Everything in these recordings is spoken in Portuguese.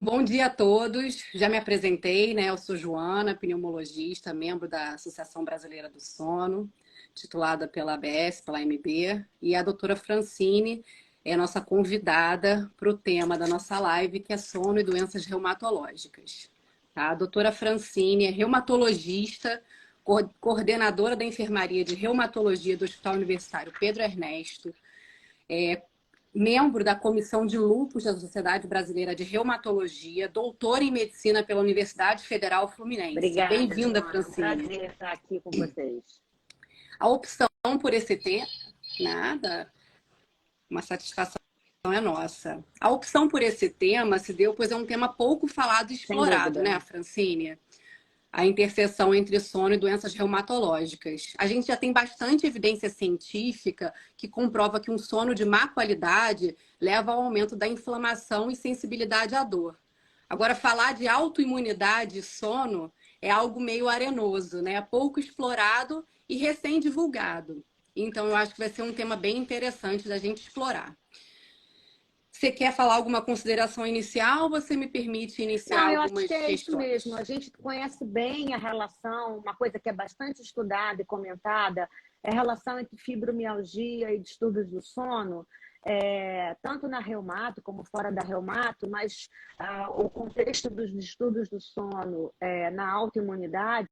Bom dia a todos. Já me apresentei, né? Eu sou Joana, pneumologista, membro da Associação Brasileira do Sono, titulada pela ABS, pela AMB, e a doutora Francine é a nossa convidada para o tema da nossa live, que é sono e doenças reumatológicas. Tá? A doutora Francine é reumatologista, coordenadora da enfermaria de reumatologia do Hospital Universitário Pedro Ernesto, membro da Comissão de Lúpus da Sociedade Brasileira de Reumatologia, doutora em medicina pela Universidade Federal Fluminense. Obrigada, Bem-vinda, Joana. É um Francine. prazer estar aqui com vocês. A opção por esse tema, nada, uma satisfação é nossa. A opção por esse tema se deu, pois é um tema pouco falado e Sem explorado, dúvida. né, Francine? A interseção entre sono e doenças reumatológicas. A gente já tem bastante evidência científica que comprova que um sono de má qualidade leva ao aumento da inflamação e sensibilidade à dor. Agora, falar de autoimunidade e sono é algo meio arenoso, né? Pouco explorado e recém-divulgado. Então, eu acho que vai ser um tema bem interessante da gente explorar. Você quer falar alguma consideração inicial ou você me permite iniciar Não, eu acho que algumas é isso mesmo. questões? A gente conhece bem a relação, uma coisa que é bastante estudada e comentada, é a relação entre fibromialgia e distúrbios do sono, tanto na reumato como fora da reumato, mas o contexto dos distúrbios do sono na autoimunidade,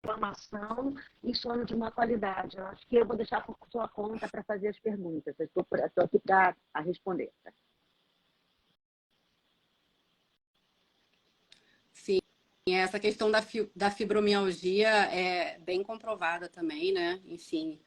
inflamação e sono de má qualidade. Eu acho que eu vou deixar por sua conta para fazer as perguntas. Eu estou aqui para responder. Sim, essa questão da fibromialgia é bem comprovada também, né? Enfim,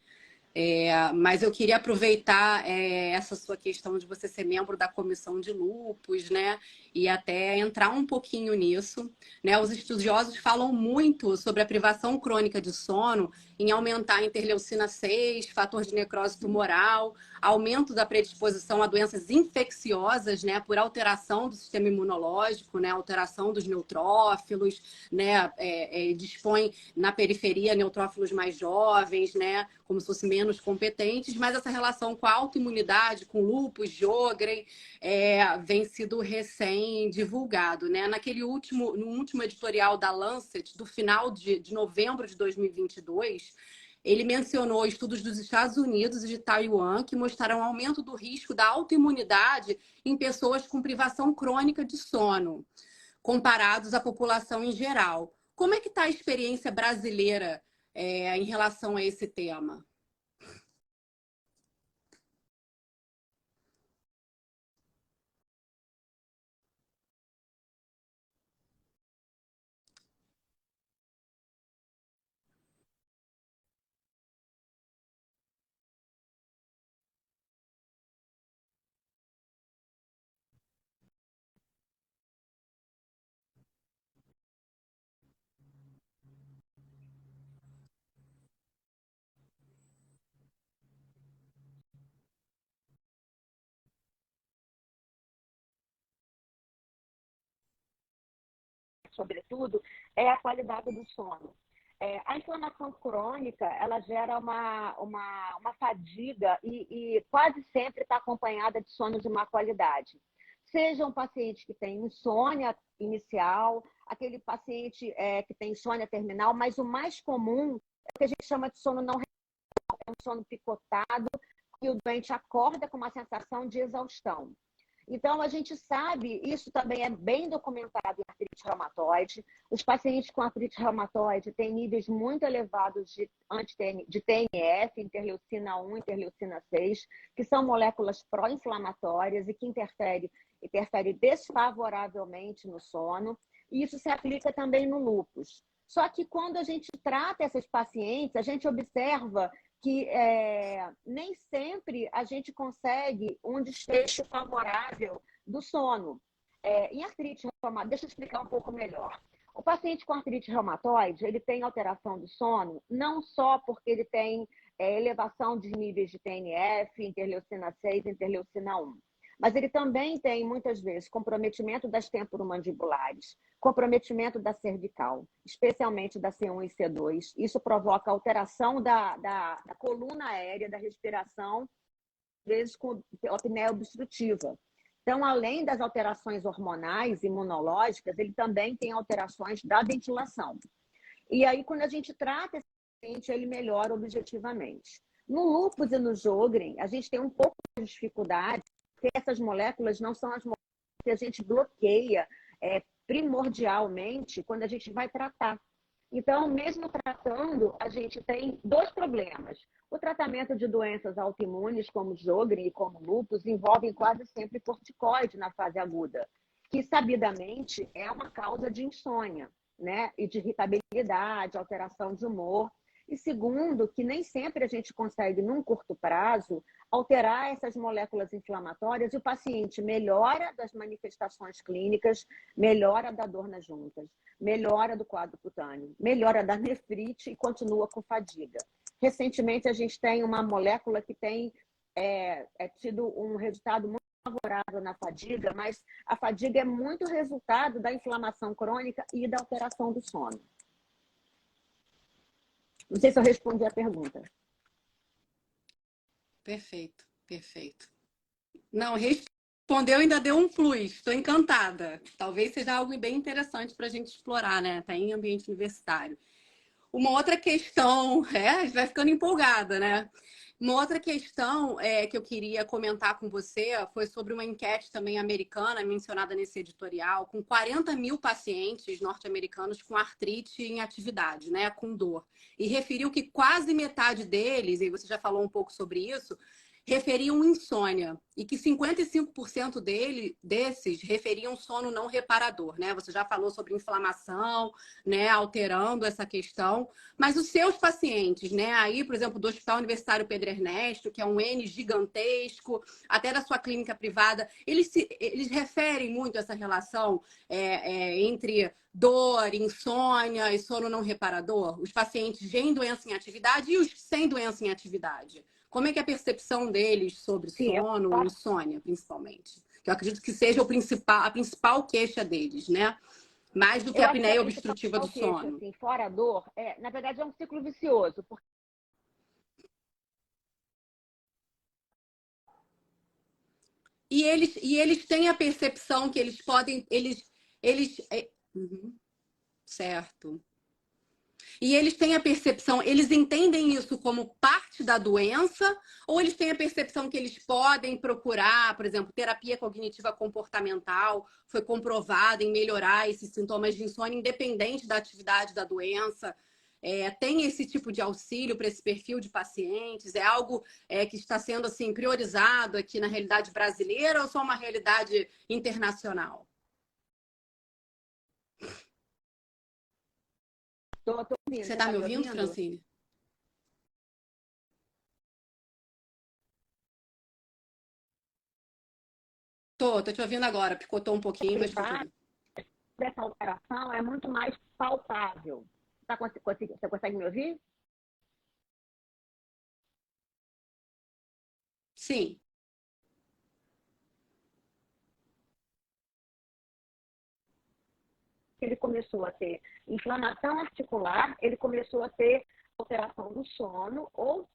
mas eu queria aproveitar essa sua questão de você ser membro da comissão de lúpus, né? E até entrar um pouquinho nisso, né? Os estudiosos falam muito sobre a privação crônica de sono em aumentar a interleucina 6, fator de necrose tumoral, aumento da predisposição a doenças infecciosas, né? Por alteração do sistema imunológico, né? Alteração dos neutrófilos, né? Dispõe na periferia neutrófilos mais jovens, né? Como se fossem menos competentes, mas essa relação com a autoimunidade, com lúpus, Sjögren, vem sido recém-divulgado, né? No último editorial da Lancet, do final de novembro de 2022, ele mencionou estudos dos Estados Unidos e de Taiwan que mostraram aumento do risco da autoimunidade em pessoas com privação crônica de sono, comparados à população em geral. Como é que está a experiência brasileira em relação a esse tema? Sobretudo, é a qualidade do sono. A inflamação crônica, ela gera uma fadiga e quase sempre está acompanhada de sono de má qualidade. Seja um paciente que tem insônia inicial, aquele paciente que tem insônia terminal, mas o mais comum é o que a gente chama de sono não é um sono picotado, e o doente acorda com uma sensação de exaustão. Então, a gente sabe, isso também é bem documentado em artrite reumatoide. Os pacientes com artrite reumatoide têm níveis muito elevados de TNF, interleucina 1, interleucina 6, que são moléculas pró-inflamatórias e que interfere desfavoravelmente no sono. E isso se aplica também no lúpus. Só que quando a gente trata esses pacientes, a gente observa que nem sempre a gente consegue um desfecho favorável do sono. Em artrite reumatoide, deixa eu explicar um pouco melhor. O paciente com artrite reumatoide, ele tem alteração do sono, não só porque ele tem elevação de níveis de TNF, interleucina 6, interleucina 1. Mas ele também tem, muitas vezes, comprometimento das temporomandibulares, comprometimento da cervical, especialmente da C1 e C2. Isso provoca alteração da coluna aérea, da respiração, vezes com apneia obstrutiva. Então, além das alterações hormonais, imunológicas, ele também tem alterações da ventilação. E aí, quando a gente trata esse paciente, ele melhora objetivamente. No lúpus e no Sjögren, a gente tem um pouco de dificuldade, porque essas moléculas não são as moléculas que a gente bloqueia primordialmente quando a gente vai tratar. Então, mesmo tratando, a gente tem dois problemas. O tratamento de doenças autoimunes, como Sjögren e como lúpus, envolvem quase sempre corticoide na fase aguda, que sabidamente é uma causa de insônia, né? E de irritabilidade, alteração de humor. E segundo, que nem sempre a gente consegue, num curto prazo, alterar essas moléculas inflamatórias e o paciente melhora das manifestações clínicas, melhora da dor nas juntas, melhora do quadro cutâneo, melhora da nefrite e continua com fadiga. Recentemente, a gente tem uma molécula que tem tido um resultado muito favorável na fadiga, mas a fadiga é muito resultado da inflamação crônica e da alteração do sono. Não sei se eu respondi a pergunta. Perfeito, perfeito. Não, respondeu, ainda deu um plus. Estou encantada. Talvez seja algo bem interessante para a gente explorar, né? Tá em ambiente universitário. Uma outra questão, a gente vai ficando empolgada, né? Uma outra questão que eu queria comentar com você foi sobre uma enquete também americana, mencionada nesse editorial, com 40 mil pacientes norte-americanos com artrite em atividade, né? Com dor. E referiu que quase metade deles, e você já falou um pouco sobre isso, referiam insônia e que 55% desses referiam sono não reparador, né? Você já falou sobre inflamação, né, alterando essa questão, mas os seus pacientes, né, aí, por exemplo, do Hospital Universitário Pedro Ernesto, que é um N gigantesco, até da sua clínica privada, eles referem muito essa relação entre dor, insônia e sono não reparador? Os pacientes em doença em atividade e os sem doença em atividade. Como é que é a percepção deles sobre Sim, sono e insônia, principalmente? Que eu acredito que seja a principal queixa deles, né? Mais do que eu a acho que apneia esse obstrutiva do queixo, sono. assim, fora a dor, na verdade é um ciclo vicioso, porque E eles têm a percepção que eles podem. Uhum, certo. E eles têm a percepção, eles entendem isso como parte da doença, ou eles têm a percepção que eles podem procurar, por exemplo, terapia cognitiva comportamental, foi comprovada em melhorar esses sintomas de insônia, independente da atividade da doença. Tem esse tipo de auxílio para esse perfil de pacientes? É algo que está sendo assim priorizado aqui na realidade brasileira ou só uma realidade internacional? tô ouvindo, Você você está está me me ouvindo, ouvindo? Francine? Tô te ouvindo agora. Picotou um pouquinho, mas tô te Privado, ouvindo. dessa alteração é muito mais palpável. Você consegue me ouvir? Sim. Ele começou a ter inflamação articular, ele começou a ter alteração do sono, ou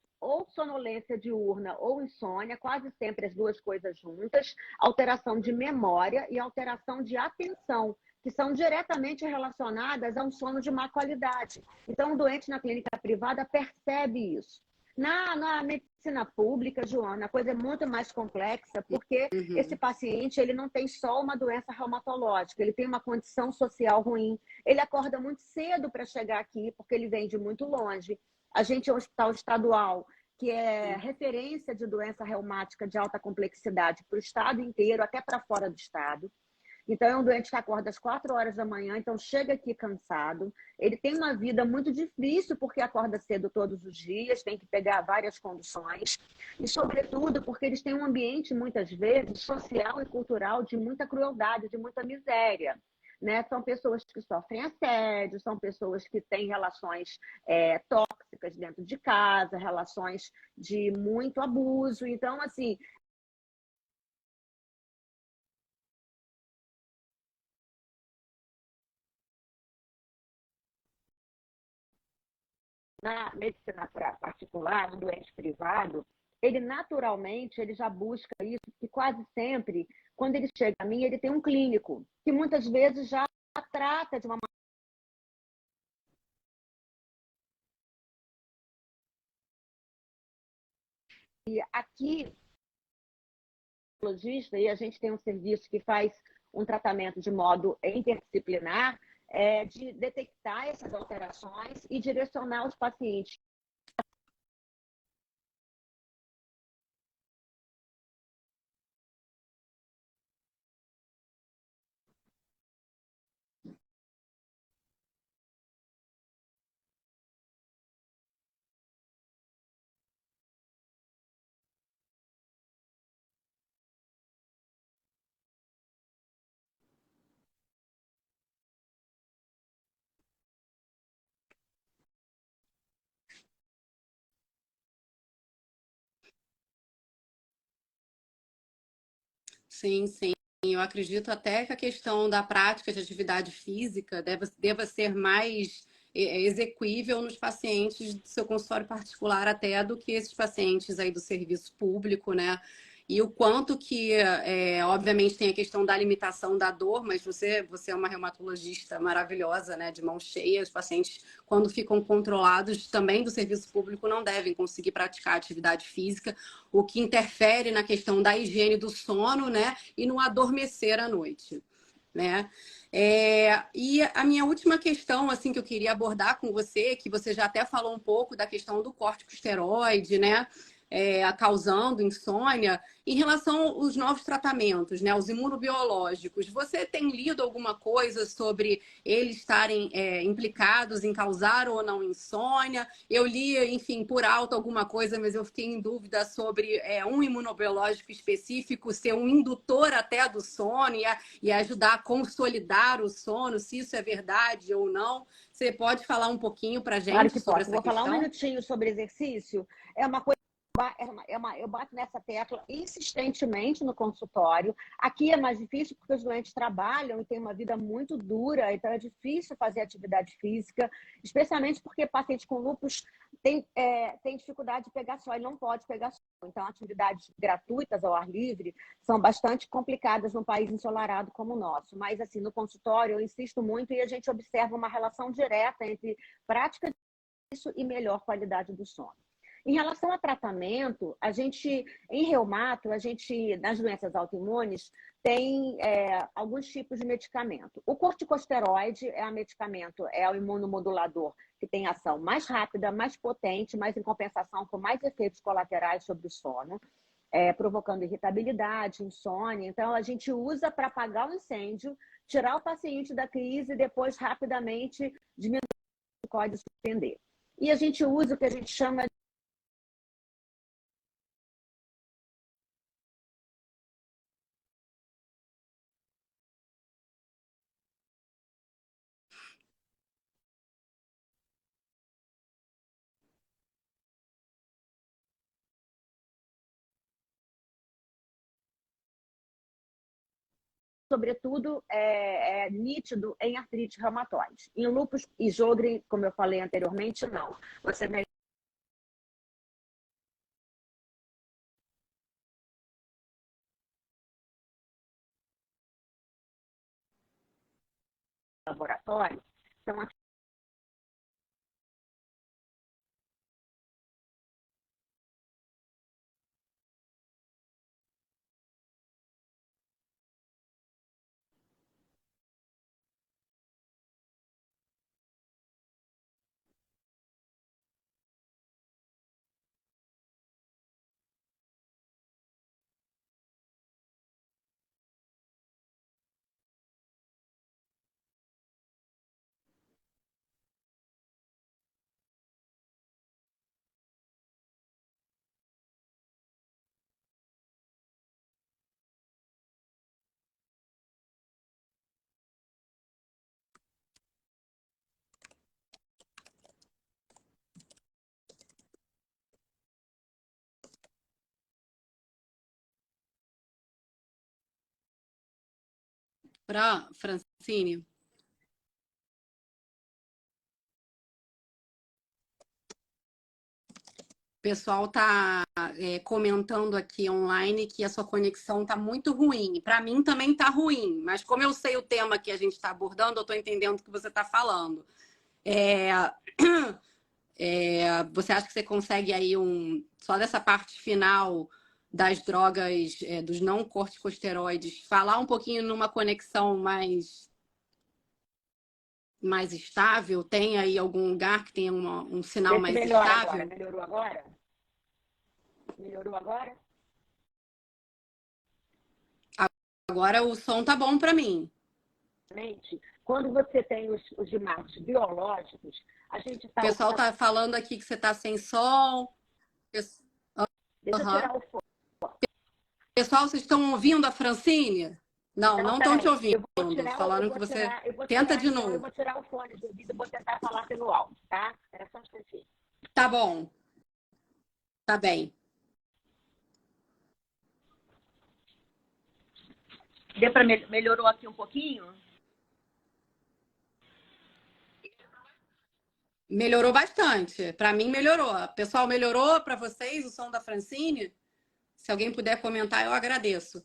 sonolência diurna ou insônia, quase sempre as duas coisas juntas, alteração de memória e alteração de atenção, que são diretamente relacionadas a um sono de má qualidade. Então, o doente na clínica privada percebe isso. Na medicina pública, Joana, a coisa é muito mais complexa, porque esse Uhum. paciente ele não tem só uma doença reumatológica, ele tem uma condição social ruim, ele acorda muito cedo para chegar aqui, porque ele vem de muito longe. A gente é um hospital estadual, que é referência de doença reumática de alta complexidade para o estado inteiro, até para fora do estado. Então, é um doente que acorda às 4 horas da manhã, então chega aqui cansado. Ele tem uma vida muito difícil, porque acorda cedo todos os dias, tem que pegar várias conduções. E, sobretudo, porque eles têm um ambiente, muitas vezes, social e cultural de muita crueldade, de muita miséria. Né? São pessoas que sofrem assédio, são pessoas que têm relações tóxicas dentro de casa, relações de muito abuso. Então, assim, na medicina particular, no doente privado, ele naturalmente ele já busca isso, e quase sempre, quando ele chega a mim, ele tem um clínico, que muitas vezes já trata de uma maneira. Aqui, e a gente tem um serviço que faz um tratamento de modo interdisciplinar, de detectar essas alterações e direcionar os pacientes. Sim, sim. Eu acredito até que a questão da prática de atividade física deva ser mais exequível nos pacientes do seu consultório particular até do que esses pacientes aí do serviço público, né? E o quanto que, obviamente, tem a questão da limitação da dor, mas você é uma reumatologista maravilhosa, né? De mão cheia. Os pacientes, quando ficam controlados também do serviço público, não devem conseguir praticar atividade física, o que interfere na questão da higiene do sono, né? E no adormecer à noite, né? E a minha última questão, assim, que eu queria abordar com você, que você já até falou um pouco da questão do corticosteroide, né? Causando insônia, em relação aos novos tratamentos, né? Os imunobiológicos. Você tem lido alguma coisa sobre eles estarem implicados em causar ou não insônia? Eu li, enfim, por alto alguma coisa, mas eu fiquei em dúvida sobre um imunobiológico específico ser um indutor até do sono e ajudar a consolidar o sono, se isso é verdade ou não. Você pode falar um pouquinho para a Claro gente que sobre posso. essa Vou falar um questão? minutinho sobre exercício. É uma coisa. Eu bato nessa tecla insistentemente no consultório. Aqui é mais difícil porque os doentes trabalham e têm uma vida muito dura, então é difícil fazer atividade física, especialmente porque paciente com lúpus tem dificuldade de pegar sol e não pode pegar sol. Então, atividades gratuitas ao ar livre são bastante complicadas num país ensolarado como o nosso. Mas, assim, no consultório, eu insisto muito e a gente observa uma relação direta entre prática disso e melhor qualidade do sono. Em relação a tratamento, em reumato, nas doenças autoimunes, tem alguns tipos de medicamento. O corticosteroide é o imunomodulador que tem ação mais rápida, mais potente, mas em compensação com mais efeitos colaterais sobre o sono, provocando irritabilidade, insônia. Então, a gente usa para apagar o incêndio, tirar o paciente da crise e depois rapidamente diminuir o código e suspender. E a gente usa o que a gente chama sobretudo, nítido em artrite reumatoide. Em lúpus e Sjögren, como eu falei anteriormente, não. Você laboratório, são Para Francine. pessoal está comentando aqui online que a sua conexão está muito ruim. Para mim também está ruim, mas como eu sei o tema que a gente está abordando, eu estou entendendo o que você está falando. É, você acha que você consegue aí só dessa parte final das drogas, dos não corticosteroides, falar um pouquinho numa conexão mais estável? Tem aí algum lugar que tenha um sinal Vê se mais melhora agora. estável? Melhorou agora? Melhorou agora? Agora o som tá bom para mim. Quando você tem os marcos biológicos, a gente O pessoal tá falando aqui que você tá sem som. Deixa eu tirar o fone. Pessoal, vocês estão ouvindo a Francine? Não estão te ouvindo. Falaram que você tenta de novo. Eu vou tirar o fone do ouvido e vou tentar falar pelo alto, tá? Era só um instantinho. Tá bom. Tá bem. Deu para melhorou aqui um pouquinho? Melhorou bastante. Para mim, melhorou. Pessoal, melhorou para vocês o som da Francine? Se alguém puder comentar, eu agradeço.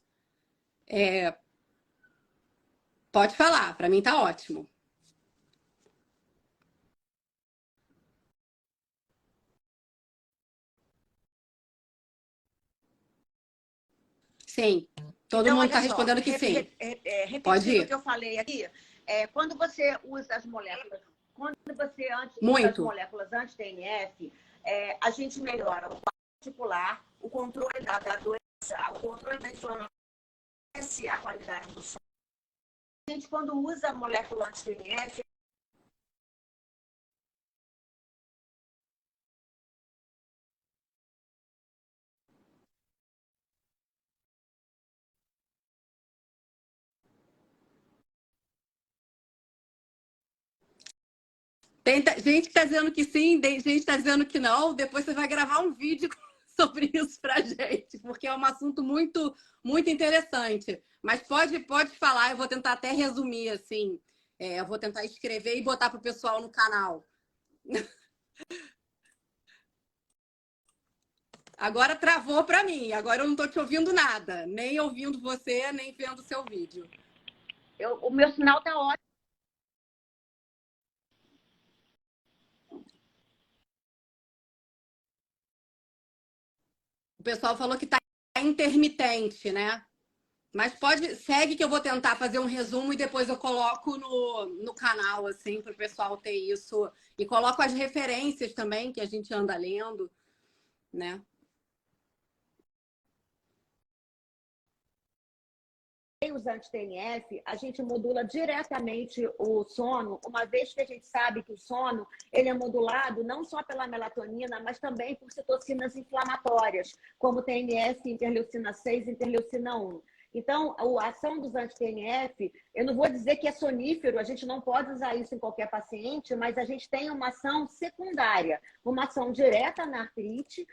Pode falar, para mim tá ótimo. Sim, todo então, mundo está respondendo que sim. Repetindo o que eu falei aqui, quando você usa as moléculas, usa as moléculas anti-TNF, a gente melhora o particular, o controle da doença, o controle da inflamação, a qualidade do sono. A gente, quando usa a molécula anti-TNF, Tem gente que está dizendo que sim, tem gente que está dizendo que não. Depois você vai gravar um vídeo sobre isso para gente, porque é um assunto muito, muito interessante. Mas pode falar, eu vou tentar até resumir assim. Eu vou tentar escrever e botar para o pessoal no canal. Agora travou para mim. Agora eu não estou te ouvindo nada, nem ouvindo você, nem vendo o seu vídeo. o meu sinal está ótimo. O pessoal falou que está intermitente, né? Mas segue que eu vou tentar fazer um resumo e depois eu coloco no canal, assim, para o pessoal ter isso. E coloco as referências também que a gente anda lendo, né? Os anti-TNF, a gente modula diretamente o sono, uma vez que a gente sabe que o sono ele é modulado não só pela melatonina, mas também por citocinas inflamatórias, como TNF, interleucina 6 e interleucina 1. Então, a ação dos anti-TNF, eu não vou dizer que é sonífero, a gente não pode usar isso em qualquer paciente, mas a gente tem uma ação secundária, uma ação direta na artrite,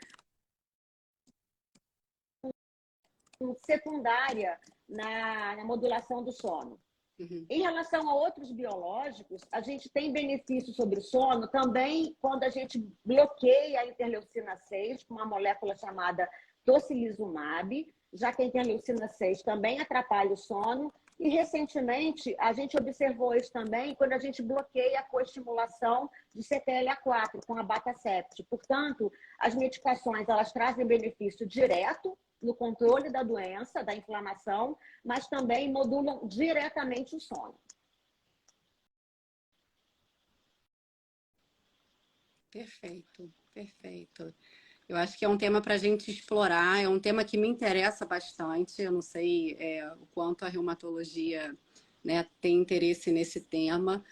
secundária na modulação do sono. Uhum. Em relação a outros biológicos, a gente tem benefício sobre o sono também quando a gente bloqueia a interleucina 6 com uma molécula chamada tocilizumab, já que a interleucina 6 também atrapalha o sono. E, recentemente, a gente observou isso também quando a gente bloqueia a coestimulação de CTLA4 com a Batacept. Portanto, as medicações elas trazem benefício direto no controle da doença, da inflamação, mas também modulam diretamente o sono. Perfeito, perfeito. Eu acho que é um tema para a gente explorar, é um tema que me interessa bastante. Eu não sei o quanto a reumatologia, né, tem interesse nesse tema,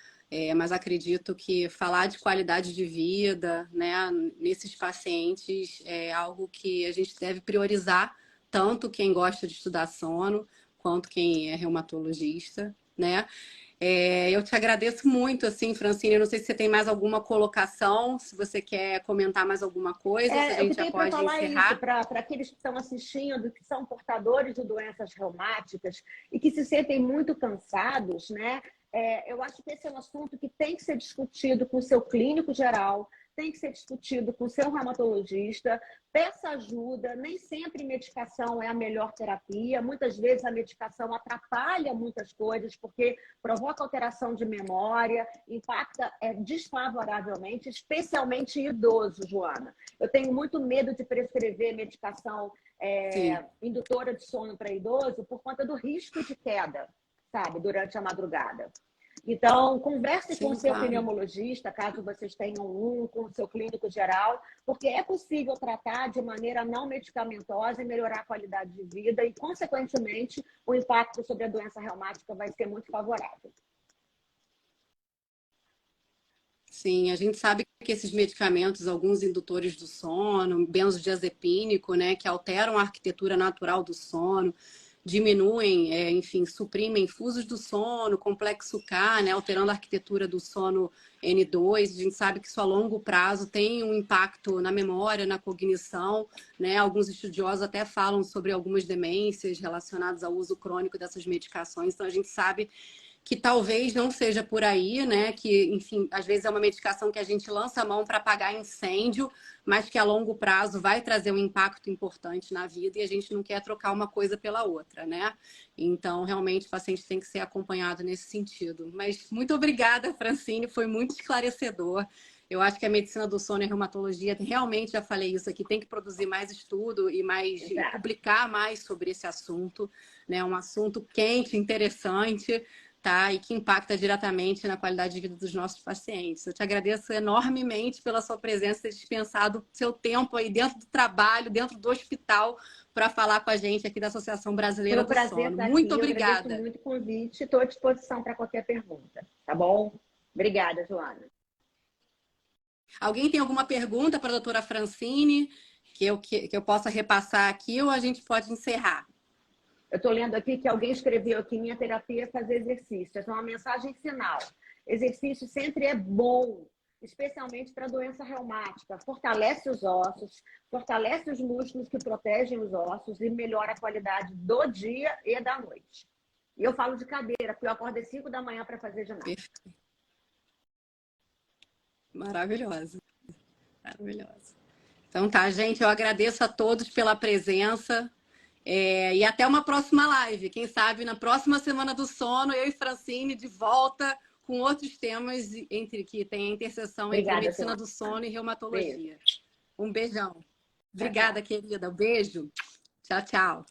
mas acredito que falar de qualidade de vida, né, nesses pacientes é algo que a gente deve priorizar, tanto quem gosta de estudar sono, quanto quem é reumatologista, né? Eu te agradeço muito, assim, Francine. Eu não sei se você tem mais alguma colocação, se você quer comentar mais alguma coisa, se a Eu gente já tenho para pode falar encerrar. isso, para aqueles que estão assistindo, que são portadores de doenças reumáticas e que se sentem muito cansados, né? Eu acho que esse é um assunto que tem que ser discutido com o seu clínico geral, tem que ser discutido com o seu reumatologista, peça ajuda, nem sempre medicação é a melhor terapia, muitas vezes a medicação atrapalha muitas coisas, porque provoca alteração de memória, impacta desfavoravelmente, especialmente em idoso, Joana. Eu tenho muito medo de prescrever medicação indutora de sono para idoso por conta do risco de queda, sabe, durante a madrugada. Então, converse com o seu pneumologista, caso vocês tenham um, com o seu clínico geral, porque é possível tratar de maneira não medicamentosa e melhorar a qualidade de vida e, consequentemente, o impacto sobre a doença reumática vai ser muito favorável. Sim, a gente sabe que esses medicamentos, alguns indutores do sono, benzodiazepínico, né, que alteram a arquitetura natural do sono, diminuem, enfim, suprimem fusos do sono, complexo K, né, alterando a arquitetura do sono N2. A gente sabe que isso a longo prazo tem um impacto na memória, na cognição, né? Alguns estudiosos até falam sobre algumas demências relacionadas ao uso crônico dessas medicações. Então a gente sabe que talvez não seja por aí, né? Que, enfim, às vezes é uma medicação que a gente lança a mão para apagar incêndio, mas que a longo prazo vai trazer um impacto importante na vida e a gente não quer trocar uma coisa pela outra, né? Então, realmente, o paciente tem que ser acompanhado nesse sentido. Mas muito obrigada, Francine, foi muito esclarecedor. Eu acho que a medicina do sono e a reumatologia, realmente já falei isso aqui, tem que produzir mais estudo e publicar mais sobre esse assunto, né? Um assunto quente, interessante, tá? E que impacta diretamente na qualidade de vida dos nossos pacientes. Eu te agradeço enormemente pela sua presença, ter dispensado seu tempo aí dentro do trabalho, dentro do hospital, para falar com a gente aqui da Associação Brasileira do Sono. Muito obrigada. Eu agradeço muito o convite, estou à disposição para qualquer pergunta, tá bom? Obrigada, Joana. Alguém tem alguma pergunta para a doutora Francine que eu possa repassar aqui ou a gente pode encerrar? Eu estou lendo aqui que alguém escreveu aqui, minha terapia é fazer exercício. Essa é uma mensagem final. Exercício sempre é bom, especialmente para doença reumática. Fortalece os ossos, fortalece os músculos que protegem os ossos e melhora a qualidade do dia e da noite. E eu falo de cadeira, porque eu acordo às 5 da manhã para fazer ginástica. Perfeito. Maravilhosa. Maravilhosa. Então tá, gente, eu agradeço a todos pela presença. E até uma próxima live. Quem sabe na próxima Semana do Sono, eu e Francine de volta com outros temas que tem a interseção entre medicina do sono e reumatologia. Beijo. Um beijão. Obrigada, querida. Um beijo. Tchau, tchau.